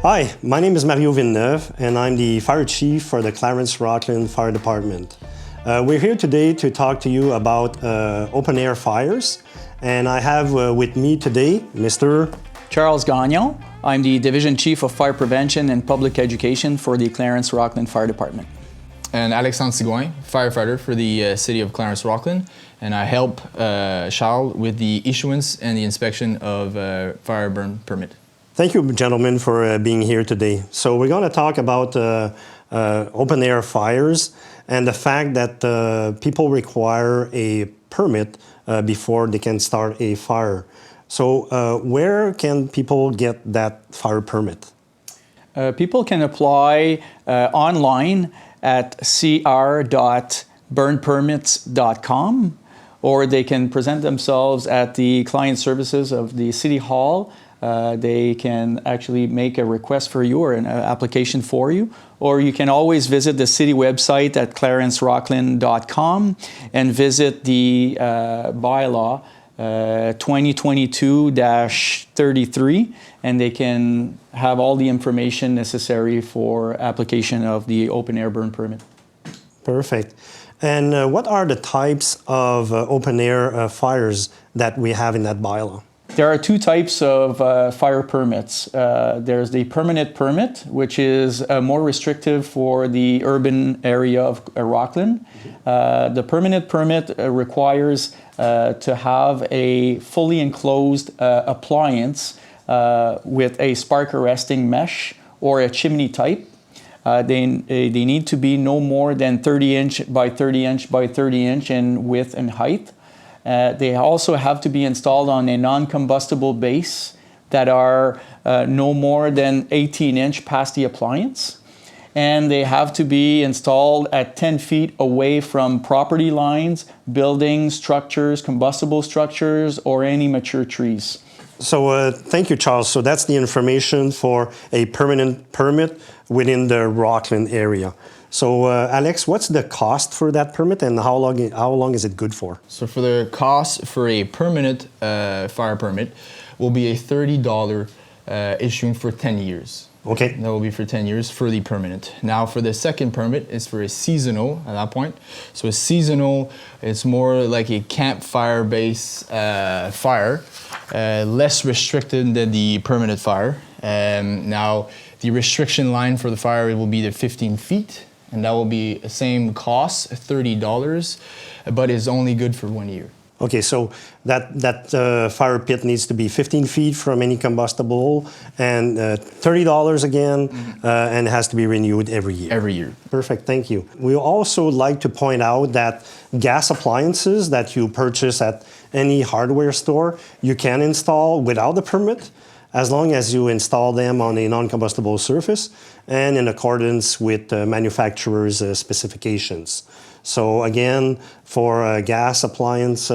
Hi, my name is Mario Villeneuve, and I'm the Fire Chief for the Clarence-Rockland Fire Department. We're here today to talk to you about open-air fires, and I have with me today Mr. Charles Gagnon. I'm the Division Chief of Fire Prevention and Public Education for the Clarence-Rockland Fire Department. And Alexandre Sigouin, firefighter for the City of Clarence-Rockland, and I help Charles with the issuance and the inspection of fire burn permit. Thank you, gentlemen, for being here today. So we're going to talk about open-air fires and the fact that people require a permit before they can start a fire. So where can people get that fire permit? People can apply online at cr.burnpermits.com, or they can present themselves at the client services of the City Hall. They can actually make a request for you or an application for you, or you can always visit the city website at clarencerockland.com and visit the bylaw 2022-33, and they can have all the information necessary for application of the open-air burn permit. Perfect. And what are the types of open-air fires that we have in that bylaw? There are two types of fire permits. There's the permanent permit, which is more restrictive for the urban area of Rockland. The permanent permit requires to have a fully enclosed appliance with a spark arresting mesh or a chimney type. They need to be no more than 30 inch by 30 inch by 30 inch in width and height. They also have to be installed on a non-combustible base that are no more than 18 inch past the appliance. And they have to be installed at 10 feet away from property lines, buildings, structures, combustible structures, or any mature trees. So thank you, Charles. So that's the information for a permanent permit within the Rockland area. So Alex, what's the cost for that permit, and how long is it good for? So for the cost for a permanent fire permit will be a $30 issuing for 10 years. Okay. That will be for 10 years for the permanent. Now for the second permit is for a seasonal at that point. So a seasonal, it's more like a campfire based fire, less restricted than the permanent fire. Now the restriction line for the fire will be the 15 feet. And that will be the same cost, $30, but is only good for 1 year. Okay, so that fire pit needs to be 15 feet from any combustible, and $30 again, and it has to be renewed every year. Every year. Perfect, thank you. We also like to point out that gas appliances that you purchase at any hardware store, you can install without a permit, as long as you install them on a non-combustible surface and in accordance with manufacturer's specifications. So again, for gas appliances,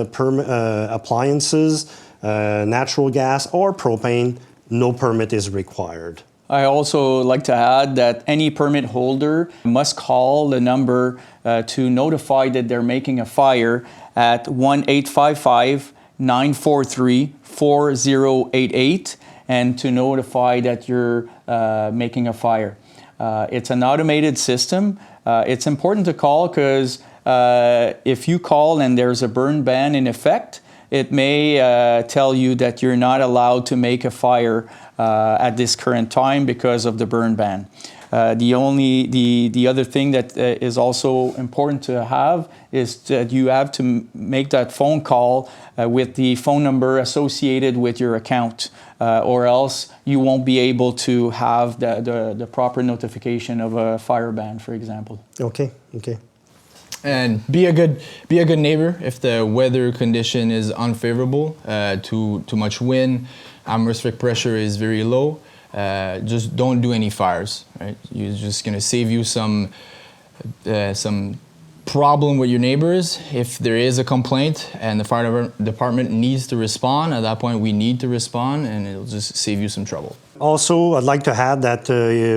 natural gas or propane, no permit is required. I also like to add that any permit holder must call the number to notify that they're making a fire at 1-855-943-4088 and to notify that you're making a fire. It's an automated system. It's important to call because if you call and there's a burn ban in effect, it may tell you that you're not allowed to make a fire at this current time because of the burn ban. The other thing that is also important to have is that you have to make that phone call with the phone number associated with your account, or else you won't be able to have the proper notification of a fire ban, for example. Okay. And be a good neighbor if the weather condition is unfavorable, too much wind, atmospheric pressure is very low. Just don't do any fires, right? You're just gonna save you some problem with your neighbors. If there is a complaint and the fire department needs to respond, at that point we need to respond, and it'll just save you some trouble. Also, I'd like to add that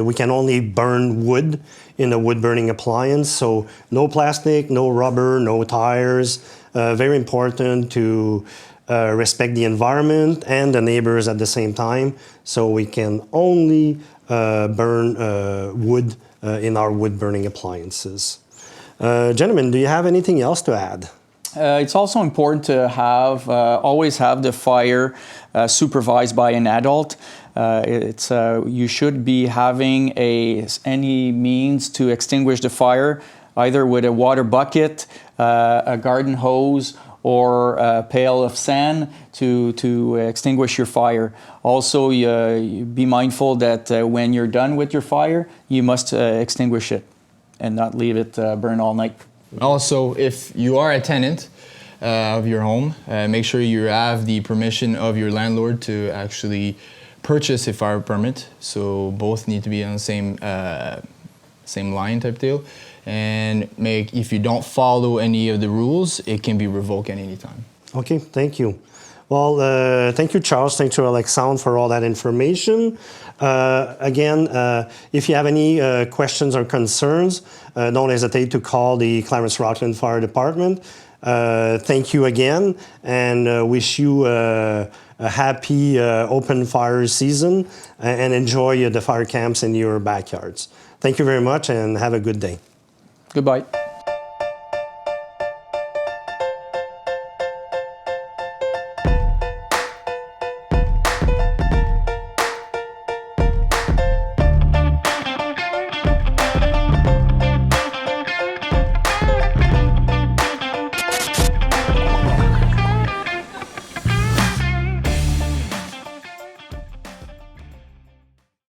we can only burn wood in a wood burning appliance, so no plastic, no rubber, no tires. Very important to respect the environment and the neighbors at the same time, so we can only burn wood in our wood burning appliances. Gentlemen, do you have anything else to add? It's also important to have always have the fire supervised by an adult. You should be having any means to extinguish the fire, either with a water bucket, a garden hose, or a pail of sand to extinguish your fire. Also, be mindful that when you're done with your fire, you must extinguish it and not leave it burn all night. Also, if you are a tenant of your home, make sure you have the permission of your landlord to actually purchase a fire permit. So both need to be on the same line type deal. And if you don't follow any of the rules, it can be revoked at any time. Okay, thank you. Well, thank you, Charles. Thank you, Alexandre, for all that information. Again, if you have any questions or concerns, don't hesitate to call the Clarence-Rockland Fire Department. Thank you again, and wish you a happy open fire season, and enjoy the fire camps in your backyards. Thank you very much, and have a good day. Goodbye.